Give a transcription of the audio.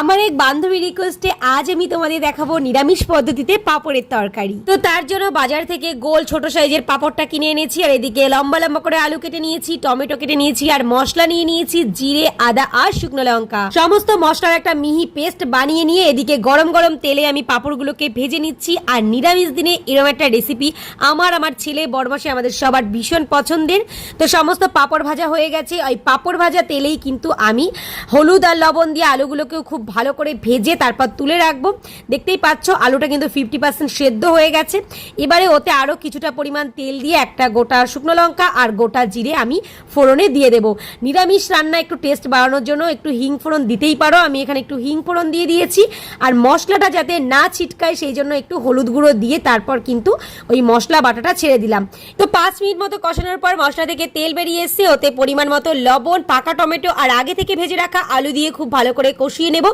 আমার এক বান্ধবী রিকোয়েস্টে আজ আমি তোমাদের দেখাবো নিরামিষ পদ্ধতিতে পাঁপড়ের তরকারি। তো তার জন্য বাজার থেকে গোল ছোট সাইজের পাঁপড়টা কিনে এনেছি, আর এদিকে লম্বা লম্বা করে আলু কেটে নিয়েছি, টমেটো কেটে নিয়েছি, আর মশলা নিয়ে নিয়েছি জিরে, আদা আর শুকনো লঙ্কা। সমস্ত মশলার একটা মিহি পেস্ট বানিয়ে নিয়ে এদিকে গরম গরম তেলে আমি পাঁপড়গুলোকে ভেজে নিচ্ছি। আর নিরামিষ দিনে এরকম একটা রেসিপি আমার ছেলে বড়মাসে আমাদের সবার ভীষণ পছন্দের। তো সমস্ত পাঁপড় ভাজা হয়ে গেছে। ওই পাঁপড় ভাজা তেলেই কিন্তু আমি হলুদ আর লবণ দিয়ে আলুগুলোকেও খুব ভালো করে ভেজে তারপর তুলে রাখবো। দেখতেই পাচ্ছ আলুটা কিন্তু 50% সেদ্ধ হয়ে গেছে। এবারে ওতে আরও কিছুটা পরিমাণ তেল দিয়ে একটা গোটা শুকনো লঙ্কা আর গোটা জিরে আমি ফোড়নে দিয়ে দেবো। নিরামিষ রান্না একটু টেস্ট বাড়ানোর জন্য একটু হিং ফোড়ন দিতেই পারো, আমি এখানে একটু হিং ফোড়ন দিয়ে দিয়েছি। আর মশলাটা যাতে না ছিটকায় সেই জন্য একটু হলুদ গুঁড়ো দিয়ে তারপর কিন্তু ওই মশলা বাটাটা ছেড়ে দিলাম। তো 5 মিনিট মতো কষানোর পর মশলা থেকে তেল বেরিয়ে এসছে, ওতে পরিমাণ মতো লবণ, পাকা টমেটো আর আগে থেকে ভেজে রাখা আলু দিয়ে খুব ভালো করে কষিয়ে নেব।